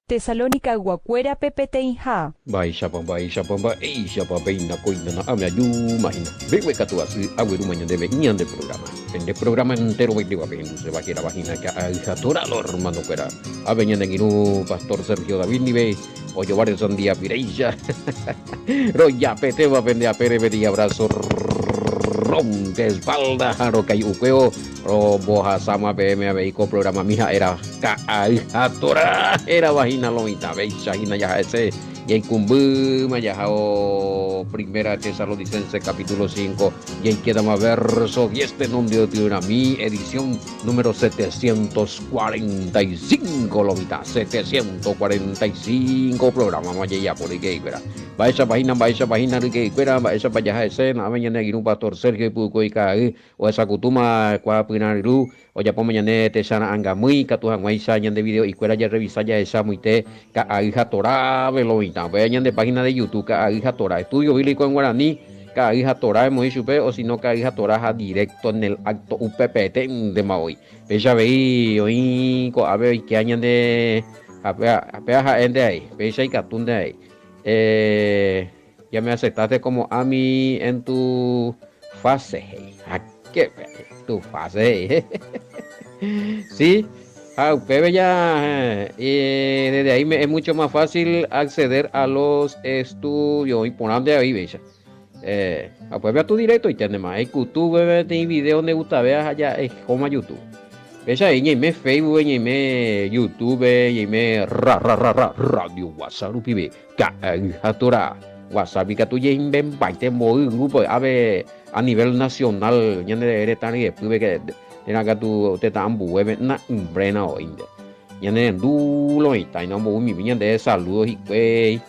Tesalónica Guacuera PPTINJA. Baisha papeina coina ame ayu mahina. Bebe katu así agüero mañana de venían de programa. En el programa entero me iba viendo se va a vagina que a tora lo hermano fuera. A venían en Inú Pastor Sergio David Nive o llevar el día pireilla. Roya pete va a vender a pere y abrazo rompe espalda jaro que upeo o boja sama PM vehico programa mija era ka a tora era vagina lomita veis ahina ya ese y en Cumbu Mayajao Primera Tesalonicense capítulo 5 y en queda más verso y este nombre de una mi edición número 745 lomita 745 programa Mayaya por ahí que verá va esa página que espera va esa para ese na mañana un pastor Sergio Puco y cae o esa cutuma cua pinariru o ya por mañana te sana anga muy catujan guaisa de video y cuera ya revisa ya esa muy te ka hija Torah veloita vayan de página de YouTube ka hija Torah estudio bíblico en guaraní ka hija Torah muy chupe o si no ka hija Torah directo en el acto UPPT de Maui pecha veí hoy co a ver que añan de apea gente ahí pecha y catún de ahí ya me aceptaste como a mí en tu fase ¿a qué tu fase sí Pepe ya desde ahí es mucho más fácil acceder a los estudios y ponerte ahí, bella. Pues ve a tu directo y tiene más. Es que tú ves de video donde gusta veas allá es como YouTube. Bella ahí me Facebook y me YouTube y me radio WhatsApp pibe. Catora WhatsApp y que tú ya inventaste muy grupo a nivel nacional ya de eres tan y después que en acá tú te están bueve na imbrena o inde ya ne dulo y está no muy bien de saludos y pues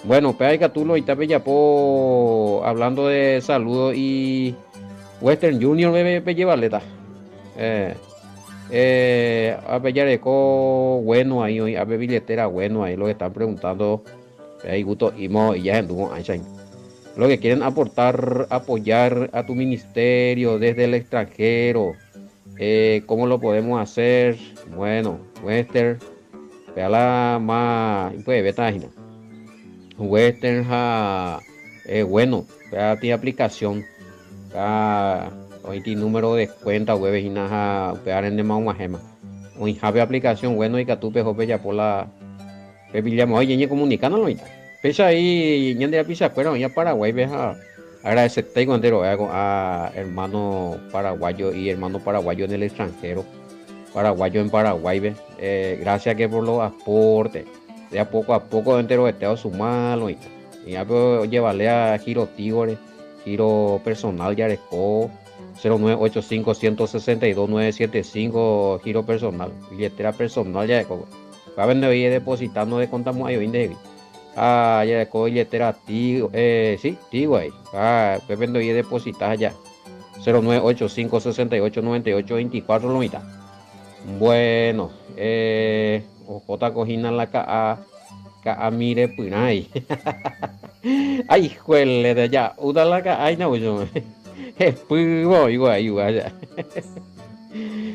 bueno pero que tú lo y está bella po hablando de saludos y Western Junior me llevarle ta a bellar eco bueno ahí hoy a billetera bueno ahí lo que están preguntando ahí gusto y ya anduvo Einstein lo que quieren apoyar a tu ministerio desde el extranjero. ¿Cómo lo podemos hacer? Bueno, Western, la más, pues, página. Western, bueno, tiene aplicación. Hoy tiene número de cuenta, web, y nada, pegar en el más gema. Hoy habe aplicación, bueno, y que tú pejo ya por la, pepillamos, oye, comunicándolo ahorita. Pesa ahí, ñande pisa, pero ya Paraguay, veja. Agradecer tengo entero a hermano paraguayo y hermano paraguayo en el extranjero. Paraguayo en Paraguay, ve. Gracias que por los aportes. De a poco entero estado sumando y ya puedo llevarle a Giro Tigre, Giro Personal Yaresco 0985 162 975 Giro Personal, billetera personal Yaresco. Va a venir hoy depositando de contamos ahí hoy de ya con billetera Tigo, sí, Tigo ahí. Pues vendo y depositar ya. 0985 68 98 24 lo mitad. Bueno, J cojina la ka mire punay. Ay, juele de ya, uda la ka ay na uyo. Pugo igual ya.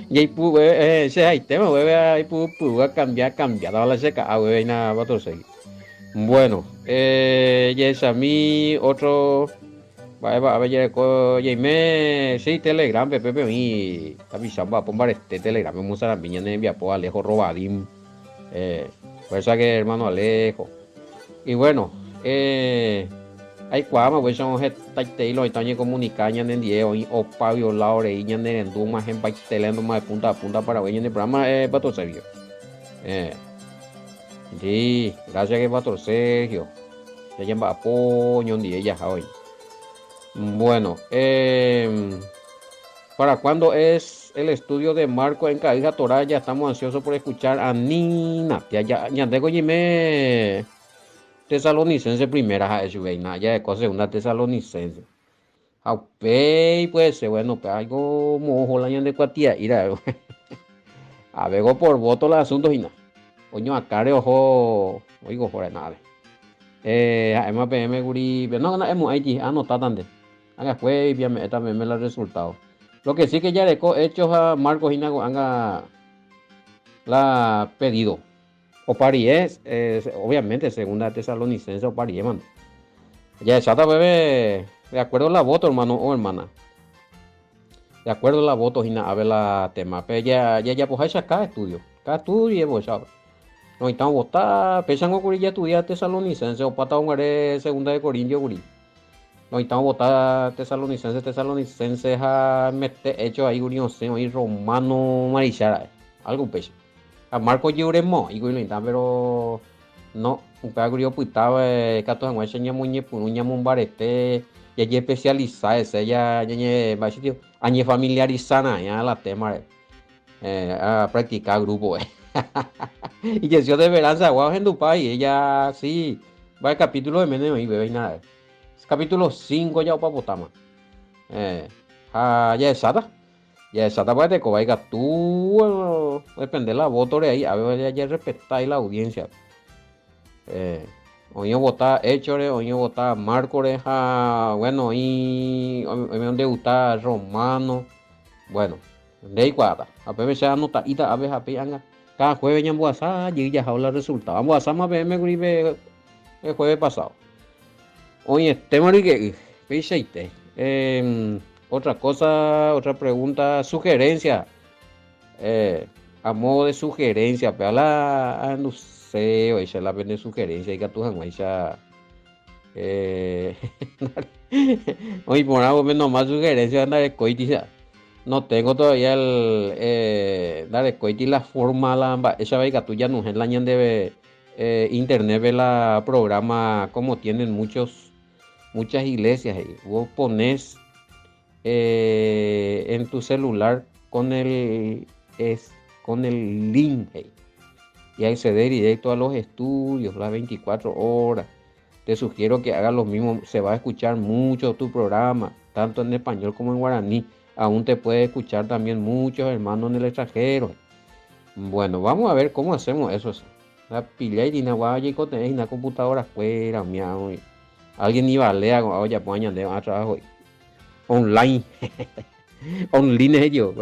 Y pu se hay tema, ay pu cambiar la seca, a na va a seguir. Bueno, yes, a mí otro, a ver, me, sí, Telegram, Pepe, mi, avisando a pombar este Telegram, me muestra la piña de envía por Alejo Robadim, por eso que hermano Alejo. Y bueno, hay cuama, pues son gente y lo están comunicando en el día hoy, o Pablo Laure, y en el enduma, en Paistelendo, más de punta a punta para hoy en el programa, para todo serio. Sí, gracias que Pastor Sergio. Ya lleva apoyo un día ya hoy. Bueno, ¿para cuándo es el estudio de Marco en Caija Torá? Ya estamos ansiosos por escuchar a Nina. Ya tengo me tesalonicense primera, ja, eso veina, ya de segunda tesalonicense. Aupey, pues, bueno, pues algo mojo la de cuatía, ira. A ver, por voto los asuntos y nada. Coño, acá de ojo, oigo, por nada. MPM guri, no, hemos ahí, anotar también. Haga fue, también me los resultados. Lo que sí que ya de hechos a Marcos y Nago, haga la pedido. O parié, obviamente, segunda Tesalonicense o parié, man. Ya chata, bebé, de acuerdo a la voto, hermano o hermana. De acuerdo a la voto, Gina, a ver la tema. Pero ya, pues, cada estudio, pues, ¿sabes? No estamos votar, pesan ocurrir ya estudiar Tesalonicense o pata un segunda de Corintios, guri. No estamos votar Tesalonicense, a meter hecho ahí, guri, no sé, ahí romano, marichara, algo pecho. A Marco Lloremo, y guri, pero no, un pagrio puitaba, cato en guacha ñamuñe, puña mumbarete, ya especializada, ese ya, bachito, añe familiarizana, ya la tema, a practicar grupo, Y que yo de veranza, guau, en tu país, ella sí, va el capítulo de menos y bebé y nada. Es capítulo 5 ya para Potama. Ya es sata para te cobaiga tú, depende de la voto de ahí, a ver, ya respetáis la audiencia. Oño vota Hechore, oño vota Marcore, bueno, y donde gusta Romano, bueno, de ahí cuadra, a veces se anota, y a veces a cada jueves ya Boazá, y ya habla el resultado. Boazá más me gribe el jueves pasado. Oye, tema de que, fíjate, otra cosa, otra pregunta, sugerencia, a modo de sugerencia, pero no sé, oye, la vende sugerencia, y que tú esa, oye, por algo menos más sugerencia, anda de coitiza. No tengo todavía dar coiti la forma la esa vez tú ya no es la ñan de internet ve la programa como tienen muchas iglesias y vos pones en tu celular con el link y acceder directo a los estudios las 24 horas. Te sugiero que hagas lo mismo, se va a escuchar mucho tu programa, tanto en español como en guaraní. Aún te puede escuchar también muchos hermanos en el extranjero. Bueno, vamos a ver cómo hacemos eso. La pilla y una computadora afuera, miau. Alguien iba a leer, oye, pues añade a trabajo online. Online ellos,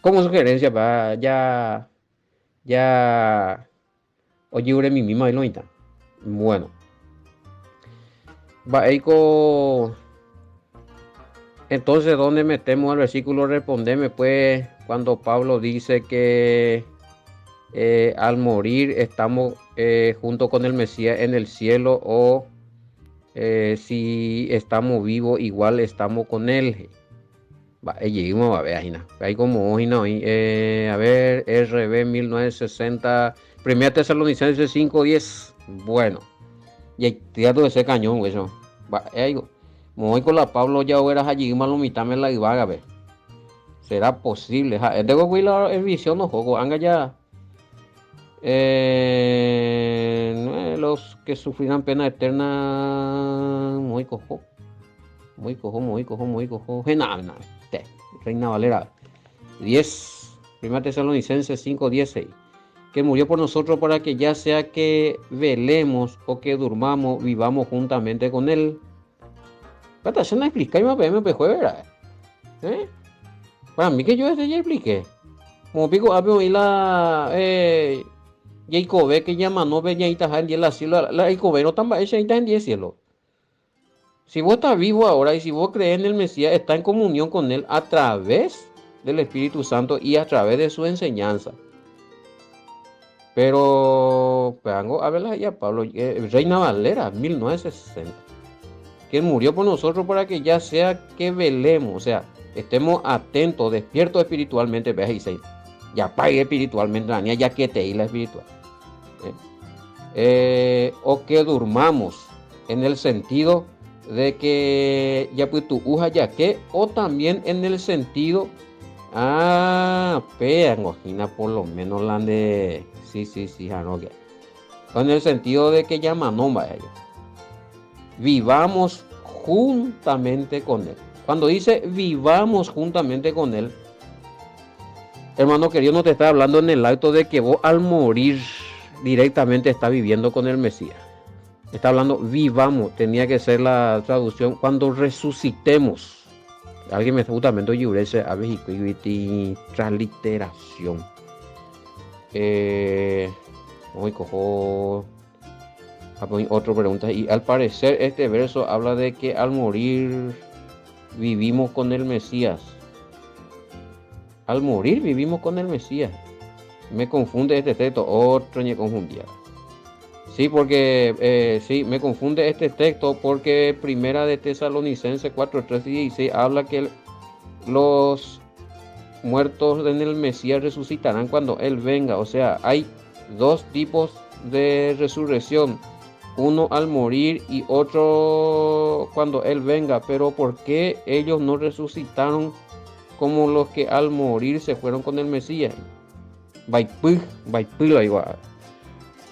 como sugerencia, va, ya, oye, mi misma y lo está. Bueno, va, entonces, ¿dónde metemos el versículo? Respondeme, pues, cuando Pablo dice que al morir estamos junto con el Mesías en el cielo, o si estamos vivos, igual estamos con él. Va, lleguemos a ver, ahí como hoy, no, a ver, RB 1960, 1 Tesalonicenses 5:10. Bueno, y tira todo ese cañón, güey, eso. Va, me voy con la Pablo ya verás allí, malo mitad me la iba a ver. ¿Será posible? Tengo que ir a la visión, no juego, anga ya. Los que sufrirán pena eterna, muy cojo. Nada, Reina Valera 10, 1 Tesalonicenses 5:16, que murió por nosotros para que ya sea que velemos o que durmamos, vivamos juntamente con él. Pero ya no explica, y me jueves, ¿verdad? Para mí que yo desde ya expliqué. Como pico, había oído la Jacob que llama no ve ya está en 10 la cielo, la Jacob no tan ella está en 10 cielo. Si vos estás vivo ahora y si vos crees en el Mesías, está en comunión con él a través del Espíritu Santo y a través de su enseñanza. Pero, vengo a verla ya, Pablo, Reina Valera, 1960. Quien murió por nosotros para que ya sea que velemos, o sea, estemos atentos, despiertos espiritualmente, veas y se ya pague espiritualmente, ya que te la espiritual. O que durmamos, en el sentido de que ya pues tu uja ya que, o también en el sentido, imagina por lo menos la de, sí, o en el sentido de que llama nombre a ellos. Vivamos juntamente con él. Cuando dice vivamos juntamente con él, hermano querido, no te está hablando en el acto de que vos al morir directamente estás viviendo con el Mesías. Está hablando vivamos, tenía que ser la traducción, cuando resucitemos. Alguien me está justamente yurese a transliteración. Hoy cojo otra pregunta. Y al parecer este verso habla de que al morir vivimos con el Mesías. Al morir vivimos con el Mesías. Me confunde este texto, otro me confundía. Sí, porque sí, me confunde este texto porque Primera de Tesalonicenses 4, 13 y 16 habla que los muertos en el Mesías resucitarán cuando Él venga. O sea, hay dos tipos de resurrección. Uno al morir y otro cuando Él venga. Pero ¿por qué ellos no resucitaron como los que al morir se fueron con el Mesías?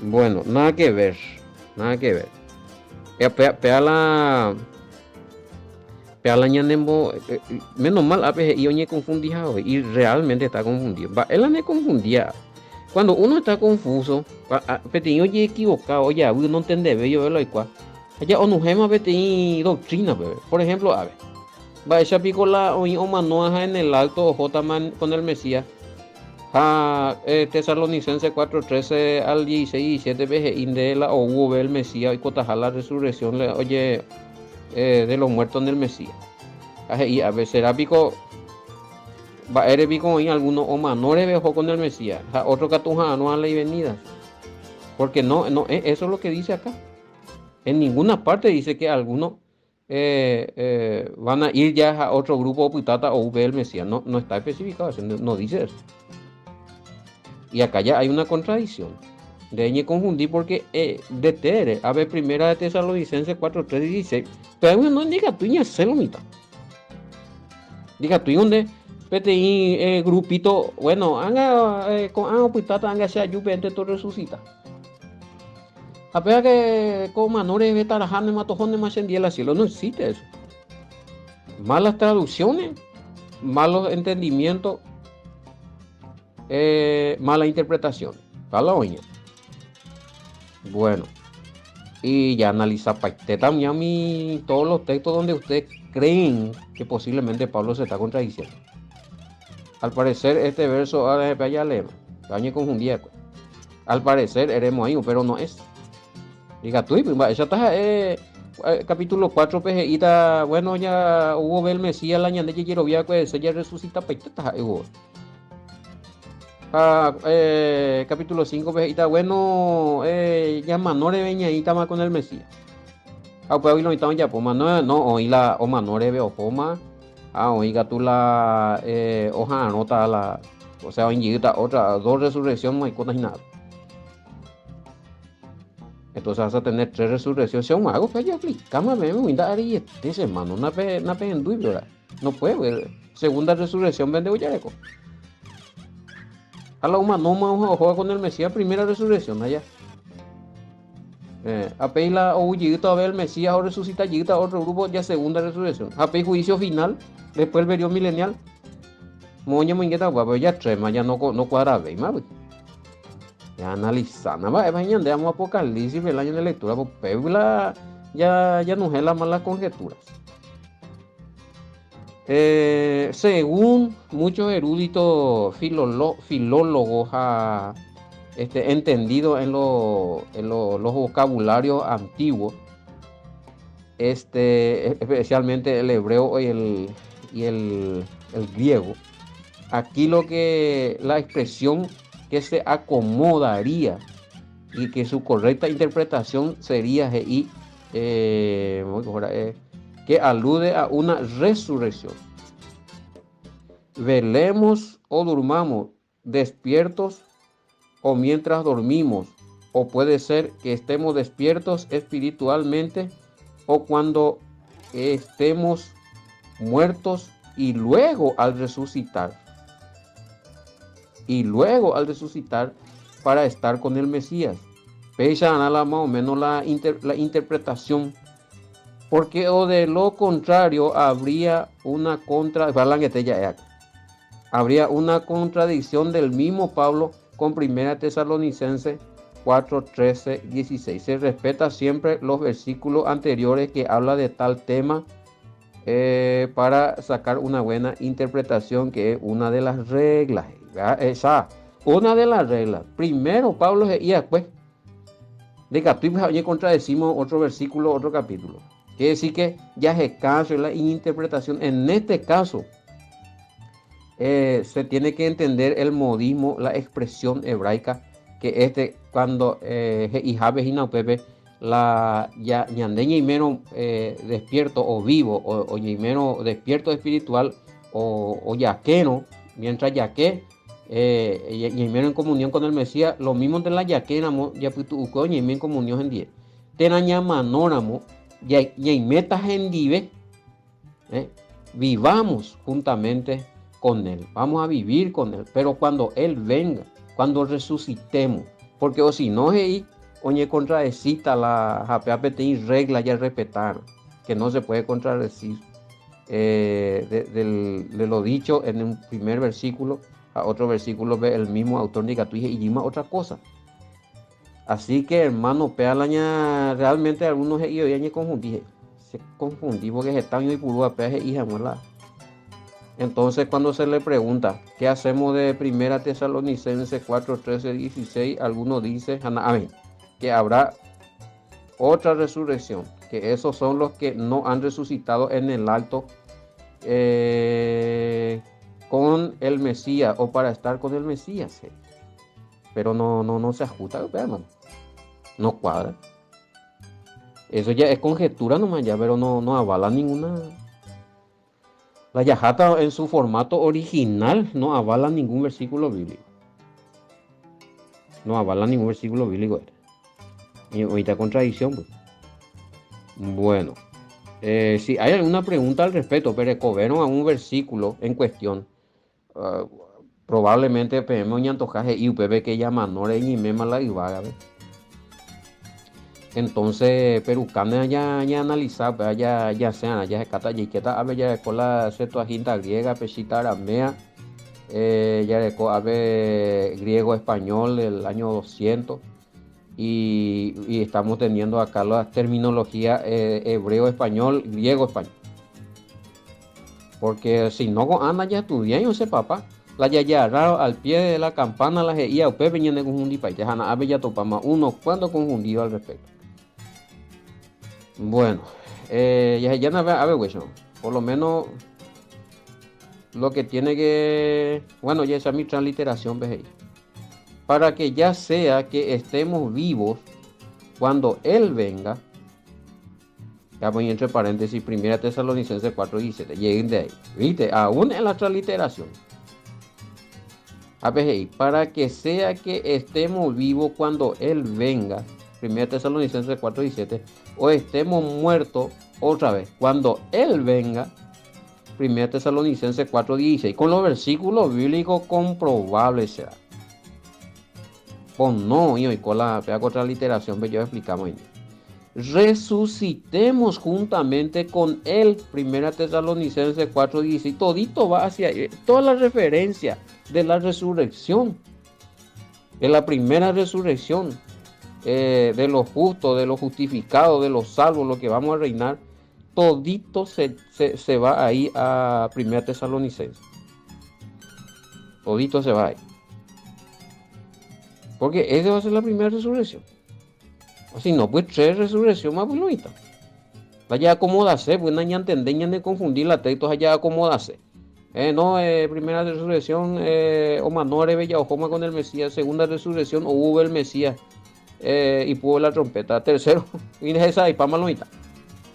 Bueno, nada que ver. Pea la ñanembo, menos mal ape yo ñe confundía hoy y realmente está confundido. Él me confundía. Cuando uno está confuso, petiño ye equivocado, ya no entiende yo verlo igual. Ya onujema petiño doctrina, bebé. Por ejemplo, a ver. Va esa picola o manoja en el alto J-man con el Mesías. Tesalonicenses 4:13 al 16 17 veje inde la o el Mesías y cotaja la resurrección de los muertos en el Mesías. Y a veces será pico va eres pico en algunos o manores vejo con el Mesías. Otro catuja no a ley venida. Porque no, eso es lo que dice acá. En ninguna parte dice que algunos van a ir ya a otro grupo Putata o V el Mesías. No está especificado, no dice eso. Y acá ya hay una contradicción. De ahí me confundí porque de Tere, a ver, Primera de Tesalonicenses 4, 3 y 16. Pero no diga tú ni hacerlo mitad. Diga tú y donde PTI grupito, bueno, haga con Putata, haga sea lluvia entre todo resucita. A ver que con manores de tarajane, matojones, más en el cielo, no existe eso. Malas traducciones, malos entendimientos. Mala interpretación. ¿Para oña? Bueno, y ya analiza también todos los textos donde ustedes creen que posiblemente Pablo se está contradiciendo. Al parecer, este verso ya leemos. Dañe confundía. Al parecer, eremos ahí, pero no es. Diga tú, esa está capítulo 4, PGI, bueno, ya hubo el Mesías, la ñande que quiero ver, pues ella resucita, está hubo. Capítulo 5, bueno, ya manore veñadita más con el Mesías. Pues hoy lo estamos ya, pues no, hoy la o manore veo poma. Oiga tú la hoja anota la, o sea, hoy otra, dos resurrección, no hay cosas y nada. Entonces vas a tener 3 resurrecciones. Si un mago, pues ya aplicamos, me voy a dar y este hermano, una pe en duda, no puede ver. Segunda resurrección vende Uyareco. A la humana no juega con el Mesías, primera resurrección allá. Apei la huyita a ver el Mesías o resucita yita otro grupo ya segunda resurrección. Apei juicio final, después el periodo milenial. Moña muy inquieta, pues ya trema, ya no cuadra ve más. Ya analizando, veamos Apocalipsis, el año de lectura, pues Pebla ya no es la mala conjeturas. Según muchos eruditos filólogos entendidos en los vocabularios antiguos, especialmente el hebreo y el griego, aquí la expresión que se acomodaría y que su correcta interpretación sería que alude a una resurrección. Velemos o durmamos, despiertos o mientras dormimos, o puede ser que estemos despiertos espiritualmente o cuando estemos muertos y luego al resucitar para estar con el Mesías. Pecha más o menos la interpretación. Porque o de lo contrario habría una contradicción del mismo Pablo con Primera Tesalonicenses 4, 13, 16. Se respeta siempre los versículos anteriores que habla de tal tema para sacar una buena interpretación, que es una de las reglas. Una de las reglas, primero Pablo y después de capítulo contradecimos otro versículo, otro capítulo. Quiere decir que ya es caso, es la interpretación. En este caso, se tiene que entender el modismo, la expresión hebraica, que cuando Pepe, la ñandeña y menos despierto o vivo, o menos despierto espiritual, o yaqueno, mientras yaque, y menos en comunión con el Mesías, lo mismo de la yaquena, ya putu y en comunión en 10. Tenaña manóramo, y metas en dive, vivamos juntamente con Él, vamos a vivir con Él, pero cuando Él venga, cuando resucitemos, porque o si no, oye, contradecita la japete regla ya respetar, que no se puede contradecir de lo dicho en un primer versículo a otro versículo, ve el mismo autor de Gatuije y Yima otra cosa. Así que hermano, pealaña, realmente algunos se confundí porque están y purúa peaje hija muela. Entonces cuando se le pregunta ¿qué hacemos de 1 Tesalonicenses 4, 13, 16? Algunos dicen que habrá otra resurrección, que esos son los que no han resucitado en el alto con el Mesías o para estar con el Mesías. Pero no se ajusta, hermano. No cuadra. Eso ya es conjetura nomás ya, pero no avala ninguna. La Yajata en su formato original no avala ningún versículo bíblico. No avala ningún versículo bíblico. Y ahorita contradicción, pues. Bueno, si hay alguna pregunta al respecto, pero recobieron a un versículo en cuestión. Probablemente pedimos y antojaje y UPB que llama Nore y Mema la Ibaga. Entonces, perucana ya analizar, ya sean, ya se cata, ya quieta, a ver, ya con la Septuaginta griega, pesita aramea, ya a ver griego español del año 200, y estamos teniendo acá la terminología hebreo español, griego español. Porque si no, anda ya estudié, yo sé, papá. La ya al pie de la campana, la ya usted venía de confundir país, ya ya topamos unos cuantos confundidos al respecto. Bueno, ya no a ver, güey, por lo menos lo que tiene que, bueno, ya esa es mi transliteración, ¿ves? Para que ya sea que estemos vivos cuando Él venga, ya voy entre paréntesis, 1 Tesalonicenses 4:17, lleguen de ahí, ¿viste? Aún en la transliteración. A ver, para que sea que estemos vivos cuando Él venga, 1 Tesalonicenses 4:17, o estemos muertos otra vez cuando Él venga, 1 Tesalonicenses 4:16, con los versículos bíblicos comprobables será. Pues no, y con la otra literación, pero yo explicamos ahí. Resucitemos juntamente con Él, 1 Tesalonicenses 4:16, todito va hacia toda la referencia de la resurrección, de la primera resurrección, de los justos, de los justificados, de los salvos, los que vamos a reinar, todito se va ahí a 1 Tesalonicenses. Todito se va ahí. Porque esa va a ser la primera resurrección. O si no, pues 3 resurrecciones más bonitas. Vaya acomodarse, pues no entender, de confundir la textos, allá acomodarse. Primera resurrección, o manore bella o joma con el Mesías. Segunda resurrección, o hubo el Mesías. Y pudo la trompeta. Tercero, viene esa y pamalonita.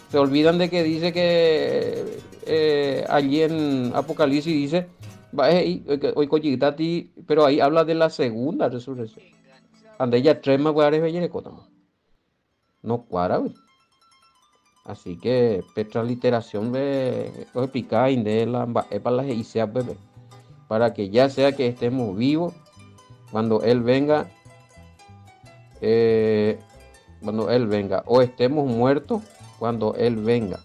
Se olvidan de que dice que allí en Apocalipsis dice, hoy coyitati, pero ahí habla de la segunda resurrección. Ande ya 3 más guares bellerecota. No cuadra, güey. Así que petra literación explicar de la para las Isaías, bebé, para que ya sea que estemos vivos cuando Él venga, o estemos muertos cuando Él venga,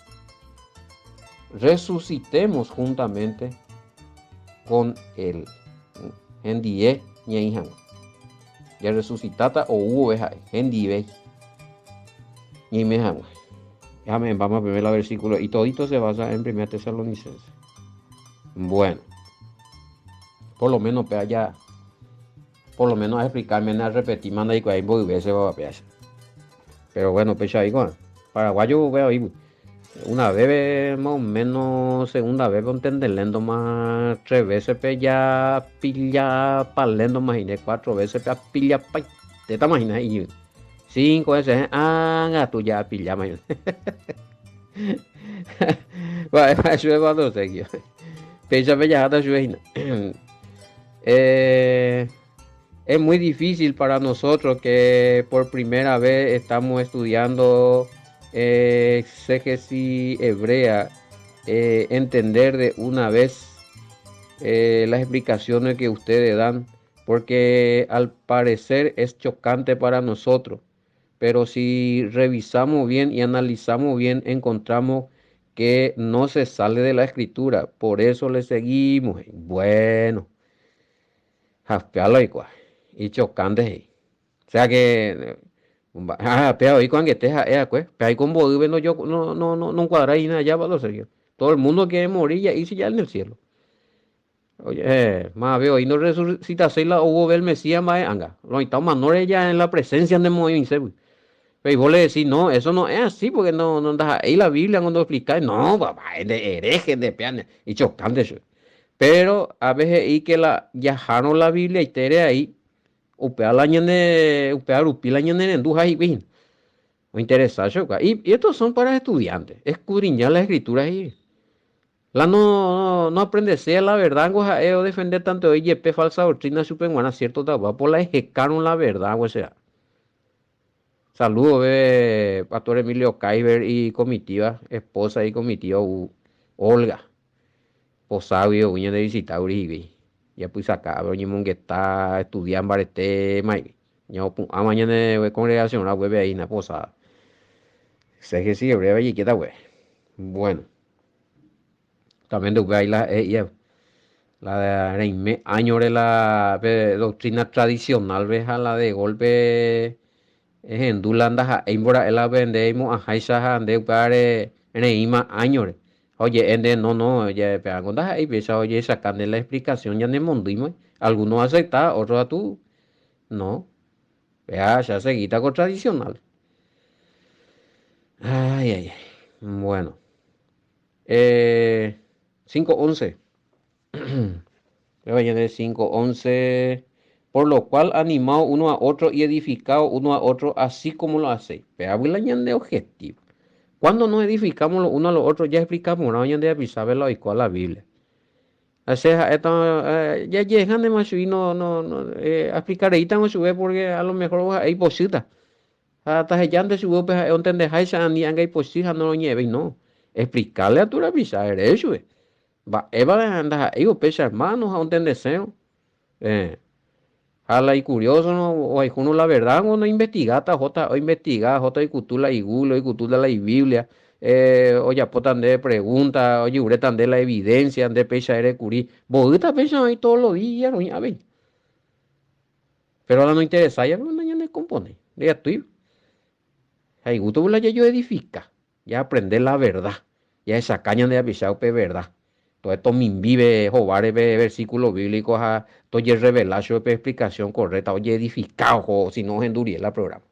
resucitemos juntamente con Él. En 10 ñeija, ya resucitata o hubo en 10 y me vamos a ver el versículo y todito se basa en 1 Tesalonicenses. Bueno, por lo menos ya por lo menos a explicarme, a repetir, manda y cuál veces va a pegarse. Pero bueno, pecho ahí con paraguayo veo ahí. Una vez más o menos, segunda vez con entenderlendo más, tres veces pe ya pilla palendo más y cuatro veces pe pilla pa te te imaginas y cinco veces gato ya pilla más. Va eso es cuando sé yo. Pecha pe ya hasta yo eh es muy difícil para nosotros que por primera vez estamos estudiando exégesis hebrea, entender de una vez las explicaciones que ustedes dan, porque al parecer es chocante para nosotros, pero si revisamos bien y analizamos bien, encontramos que no se sale de la escritura, por eso le seguimos. Bueno, jaspealo y cuá, y chocante. O sea que pero ahí cuando estés pues, pero ahí con vos no yo no cuadra ahí nada ya para los serios. Todo el mundo quiere morir y ahí sí ya en el cielo. Oye, más veo, y no resucitaste la hubo ver el Mesías más anga. No, y estamos menores ya en la presencia de Moisés. Pero y vos le decís, no, eso no es así, porque no andas ahí la Biblia cuando explicáis, no, papá, es de herejes, de peanes, y chocante eso. Pero a veces y que la viajaron la Biblia y tere ahí, upea la ñane, upea rupi la ñane en dujas y bien. O interesarse, y estos son para estudiantes, escudriñar las escrituras y la no aprende sea la verdad, o defender tanto YP falsa doctrina superhuana, cierto, por la ejecaron la verdad, o sea. Saludos, Pastor Emilio Kaiber y comitiva, esposa y comitiva Olga, posabio, uña de visitar Uribe. Ya pues acá, pero que está estudiando barete, mai. Yo a mañana de congregación, la web ahí en la posada. Sé que sí, breve y queda, güey. Bueno, también de ahí la de año de la doctrina tradicional, ves a la de golpe. En Dulanda ha embora el vendemos a Haisha ande pare en ima años. Oye, ende no, ya preguntas ahí, pesa, oye, sacando la explicación ya de mondimo. Algunos aceptan, otros a tú, no. Vea, ya seguita con tradicional. Ay. Bueno. 5:11. Vayan de 5:11. Por lo cual animado uno a otro y edificado uno a otro, así como lo hacéis. Pero de objetivo. Cuando nos edificamos los unos a los otros, ya explicamos, no hay de avisarlo y cuál la Biblia. O sea, esto, ya llegan de más y explicar ahí tan sube porque a lo mejor hay posita. Hasta ya antes sube, pues, donde hay ni hay posita, no lo nieve, no. Explicarle a tu avisar, eso es. Va, Eva anda ahí, pues, hermanos, a donde deseo. Jala y curioso, ¿no? O hay uno la verdad, uno investiga, o investiga, y cultura y gulo, y cultura la y Biblia, o ya potan de pregunta, oye, uretan de la evidencia, de pecha de curí, bodita pecha ahí todos los días, no ya ven. Pero ahora no interesa, ya no ya no compone, ya estoy, hay gusto la ya yo edifica, ya aprender la verdad, ya esa caña de avisar, verdad. Todo esto me vive jobar versículos bíblicos a oye revelar su explicación correcta, oye edificado, si no enduría la programa.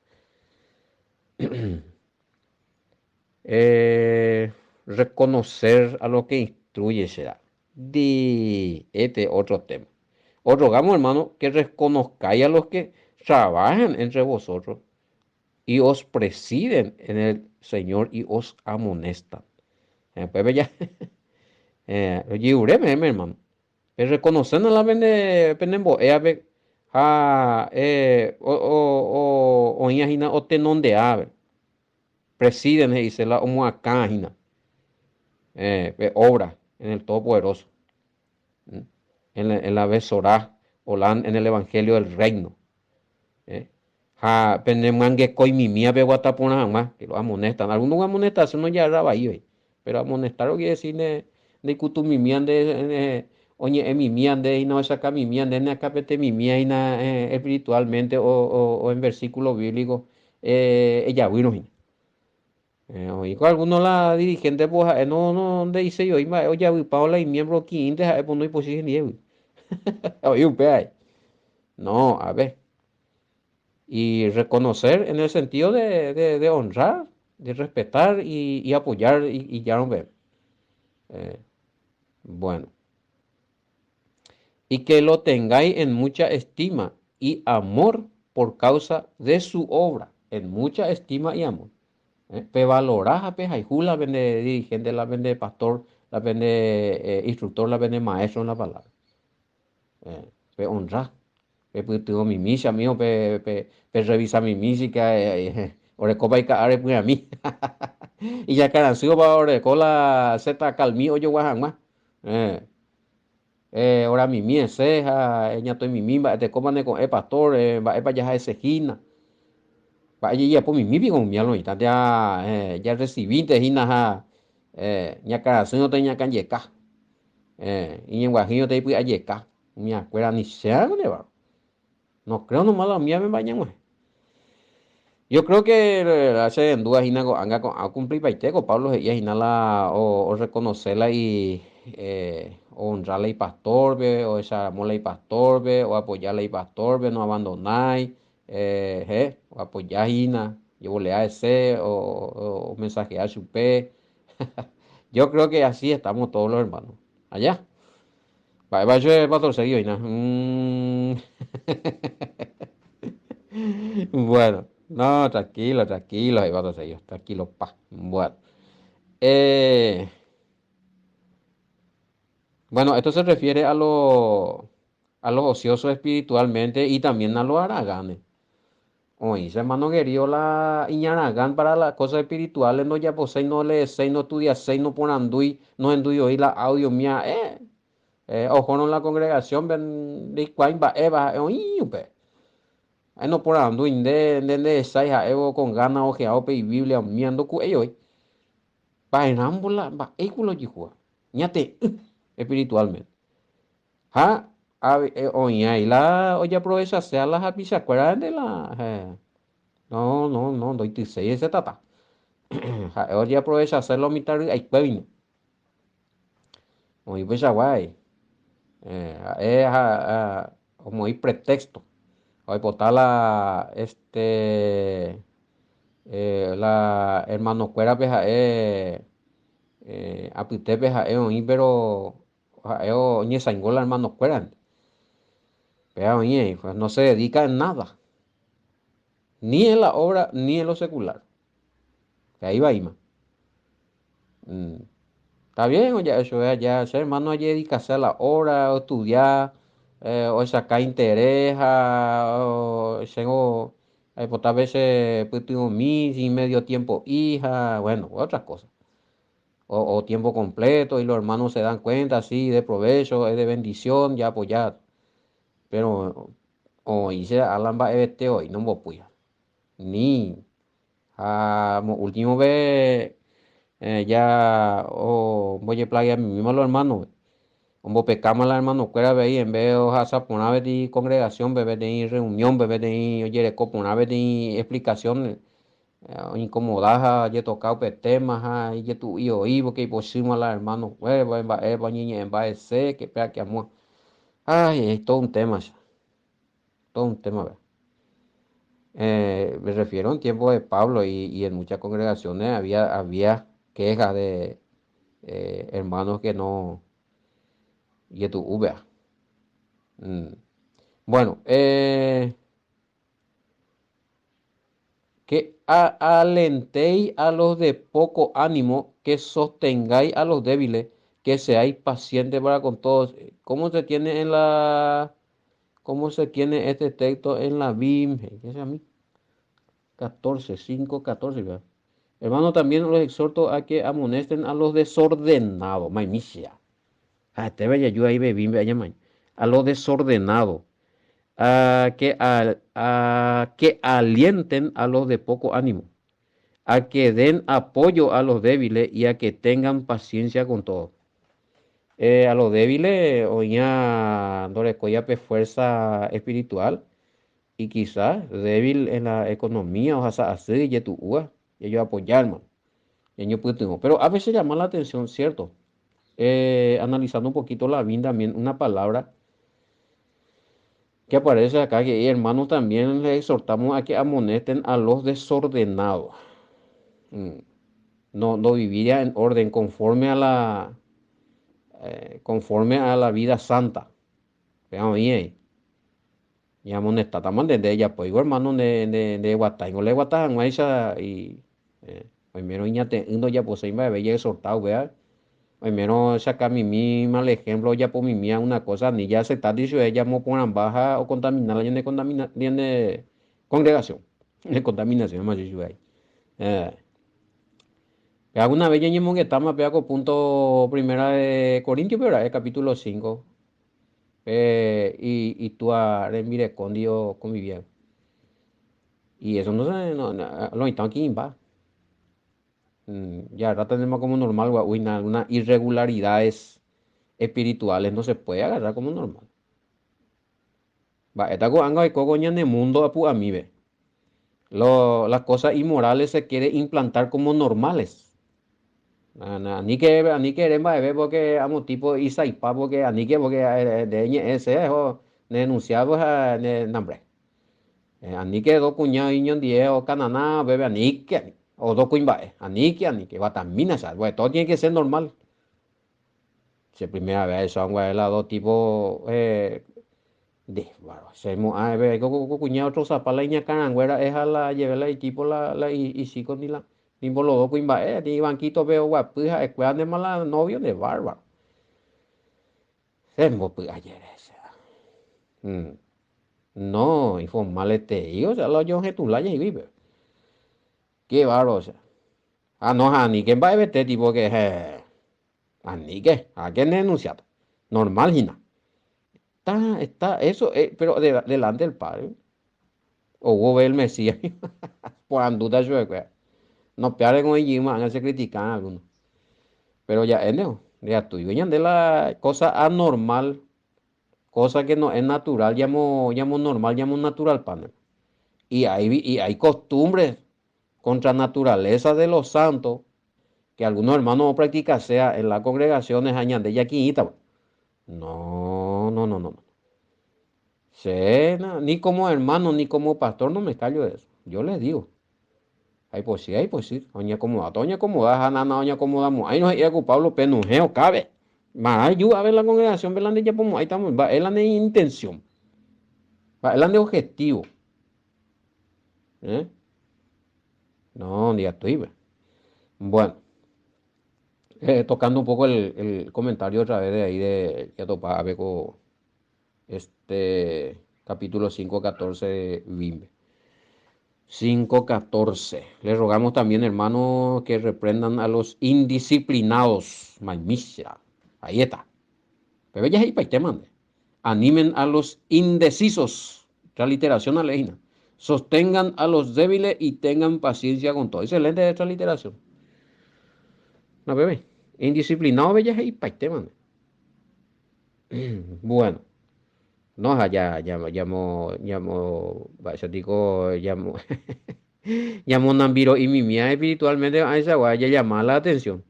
Reconocer a lo que instruye será. De este otro tema. Os rogamos, hermano, que reconozcáis a los que trabajan entre vosotros y os presiden en el Señor y os amonestan. Pues ya, oye, mi hermano. Reconociendo la vende penembo ve o imagina o tenon de ave presiden y se la omo acá obra en el Todopoderoso en la besorá o en el Evangelio del Reino penemangue coi mi mía ve guatapona más que lo amonestan algunos amonestan no ya raba ahí pero amonestar lo quiere decir de cutumimian de oye, mi miande y no saca mi miande, ni acá pete mi mía espiritualmente o en versículo bíblico, ella bueno. Y con algunos la dirigente pues no donde dice yo, oye, Paola y miembro 15, pues no hay posible ni oye, un pe No, a ver. Y reconocer en el sentido de honrar, de respetar y apoyar y ya no ver. Eh, bueno. Y que lo tengáis en mucha estima y amor por causa de su obra, en mucha estima y amor. Pe valorás a pe haihu la vende dirigente, la vende pastor, la vende instructor, la vende maestro en la palabra. Pe honra, pe putu mi misa mío, pe revisa mi música, ore copa y caare pues a mí. Y ya carancio va ore cola zeta calmí oyo guajangma. Eh, ora mi mie ceja, ella estoy mi mimba, te coman con el pastor, va epa ya ese gina. Va allí ya por mi mipi con mi alma y ya ya recibí te gina ha ya carancio no tenía can yeca. Y en guajillo te iba a yeca. Mi acuerda ni sea, no creo nomás la mía me bañan, güey. Yo creo que hace en dudas hina anga con a cumplir paiteco Pablo y hinala o reconocerla y o honrarla y pastor ve o esa mola y pastor ve o apoyarla y pastor ve no abandonáis o apoyar hina yo le a ese o mensajear su pe. Yo creo que así estamos todos los hermanos allá. Va yo pastor seguido hina. Bueno, no, tranquilo, tranquilo, ahí va a ellos, tranquilo, pa. Bueno, eh, bueno, esto se refiere a los ociosos espiritualmente y también a los haraganes. Oye, ese hermano querido la iñaragán para las cosas espirituales, no ya posee, no le sé, no estudia sé, no pon andui, no endui oí la audio mía, ojo no la congregación, ven, de cuain va, eva, oí, ahí no por andui, de sai, evo con ganas, ojeado, pe y Biblia, miando cu ellos. Paerámbola, va, éculo yihua, ñate, espiritualmente. Ha, oña, y la, oye, proeza, sea la happy, ¿se acuerdan de la? No, no, no, doy tu seis ese tata. Oye, aprovecha hacerlo mitad, ahí puede. Oye, pues, guay. Como hay pretexto. Hoy botar la, la hermano cuera, peja, apite, peja, oí, pero, oye, sangola, hermano cuera. Pero, oye, pues no se dedica en nada. Ni en la obra, ni en lo secular. Que ahí va, Ima. Mm. Está bien, oye, eso es ya, ser hermano, allí dedicarse a la obra, o estudiar, o sacar interés, o tengo, pues tal veces, pues tengo mis y medio tiempo hija, bueno, otras cosas. O tiempo completo y los hermanos se dan cuenta, sí, de provecho, es de bendición, ya apoyar. Pero, o hice Alan va este hoy, no me puya. Ni, último vez, ya, o voy a playa a mi mismo los hermanos. Como pecamos la hermano cuera ve en vez de hasa por una vez de congregación, bebé de reunión, bebé de oye, copo una vez de explicación, incomodaja, ya tocado pe temas, y tu y oí, porque pusimos a la hermano, niña en va ese, que pega que amor. Ay, es todo un tema, todo un tema, ve. Me refiero en tiempo de Pablo y en muchas congregaciones había quejas de hermanos que no, y tu vea. Mm. Bueno, que alentéis a los de poco ánimo, que sostengáis a los débiles, que seáis pacientes para con todos. ¿Cómo se tiene en la, cómo se tiene este texto en la BIM? ¿Qué es a mí? 14, 5, 14, ¿verdad? Hermano, también los exhorto a que amonesten a los desordenados. Maimicia. Te vaya yo ahí, bebín, vaya, a los desordenados a que alienten a los de poco ánimo, a que den apoyo a los débiles y a que tengan paciencia con todos. A los débiles, oña, dorecoyape fuerza espiritual y quizás débil en la economía, o sea, así, y tu ua, y ellos apoyar, man. Y ellos pueden, pero a veces llama la atención, ¿cierto? Analizando un poquito la vida también, una palabra Que aparece acá que hermanos también les exhortamos a que amonesten a los desordenados. Mm, no viviría en orden conforme a la vida santa. Veamos bien. Y amonesta, estamos de ella, pues, hermano de Guatay, no le Guatán, y primero ñate, uno ya pues, se me había exhortado, vea. Primero saca mi misma el ejemplo, ya por mi mía una cosa, ni ya se está diciendo ella mo ponen baja o contaminar la de de congregación, de contaminación, más dicho ahí. Alguna vez ya ñemo que estamos con punto primera de Corintios, pero capítulo 5 y tú a mire con Dios convivía. Y eso no se, lo están aquí en paz. Ya ahora tenemos como normal, uy, algunas irregularidades espirituales no se puede agarrar como normal. Va, esta cosa hay coco en el mundo apu a mí ve. Las cosas inmorales se quiere implantar como normales. Ni que va a ver porque amo tipo Isaipa porque ni que porque de ese o denunciado a nombre. Ani que do cuñado y die o cananá bebe ani que o do cuimba ani que batamina sa, bueno, todo tiene que ser normal. Si primera vez son güey la dos tipo bueno, se mo a ver cuñado otro zapaleña canangüera es a la llevarla y tipo la y sí con ni la ni por los dos cuimba ni banquito veo guapuja escuela de mala novio de bárbaro. Se mo pues ayer ese. No, informalete, o sea, lo yo que tú la y vive. Qué bárbaro, o sea. No, ni que va a ver tipo que, ni que, a que denunciado. Normal, Gina. Eso, pero delante del padre. O hubo el Mesías. Por duda yo, no pearen con ellos, van se critican algunos. Pero ya, no, ya tú, y de la cosa anormal, cosa que no es natural, llamo normal, llamo natural, panel. Y hay costumbres contra naturaleza de los santos que algunos hermanos practican sea en las congregaciones añade yaquinita. No, no, no, no. Ni como hermano ni como pastor no me callo de eso. Yo les digo. Hay pues sí. Oña acomoda, hanana, oña acomodamos. Ahí no hay que Pablo penujeo, cabe. Marayu, a ver la congregación, ver la de ya, ahí estamos, va, es la de intención. Va, es la de objetivo. ¿Eh? No, ya estoy, ve. Bueno. Tocando un poco el comentario otra vez de ahí de Yatopa Abeco, capítulo 5:14 de Bimbe. 5:14. Les rogamos también, hermanos, que reprendan a los indisciplinados. Maimisha. Ahí está. Pero ya ahí para te mande. Animen a los indecisos. Transliteración aleina. Sostengan a los débiles y tengan paciencia con todo. Excelente de transliteración. No, bebé. Indisciplinado, bella, y paiteman. Bueno, no, vaya, digo, llamo Nambiro y mi mía espiritualmente a esa guaya llama la atención.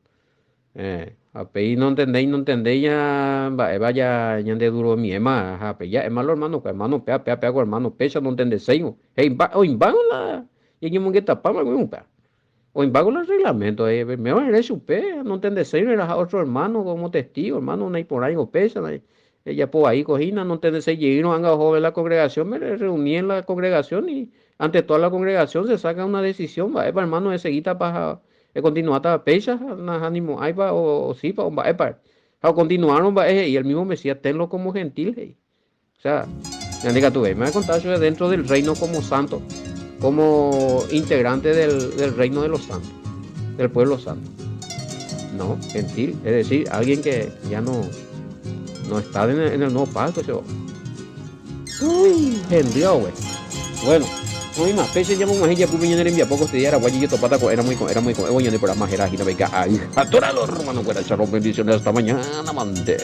No entendéis, ya, vaya, ya de duro mi ema, ya, es malo hermano, hermano, pea, hermano, pecha, no entendéis, hey, o invago la, y que mongue tapamos, o invago los reglamentos, me van a ir supe, no entendéis, era otro hermano como testigo, hermano, no hay por ahí, o pecha, ella por ahí cogina, no entendéis, llegué, anga joven la congregación, me reuní en la congregación y ante toda la congregación se saca una decisión, va, hermano, de seguida para continuar a pecha, nas ánimo, ahí va, o sí, pa, o continuaron, va, y el mismo Mesías, tenlo como gentil, hey. O sea, ya diga tú, me va a contar eso dentro del reino como santo, como integrante del reino de los santos, del pueblo santo. No, gentil, es decir, alguien que ya no está en el nuevo pacto, eso. Uy, gentil, güey. Bueno, no hay más peces, ya vamos a ella, pues viene en mi poco este era guay, yo topata, era muy, oye, por la más era, gira, venga, ay, a todos los hermanos, buenas, bendiciones, hasta mañana, amante.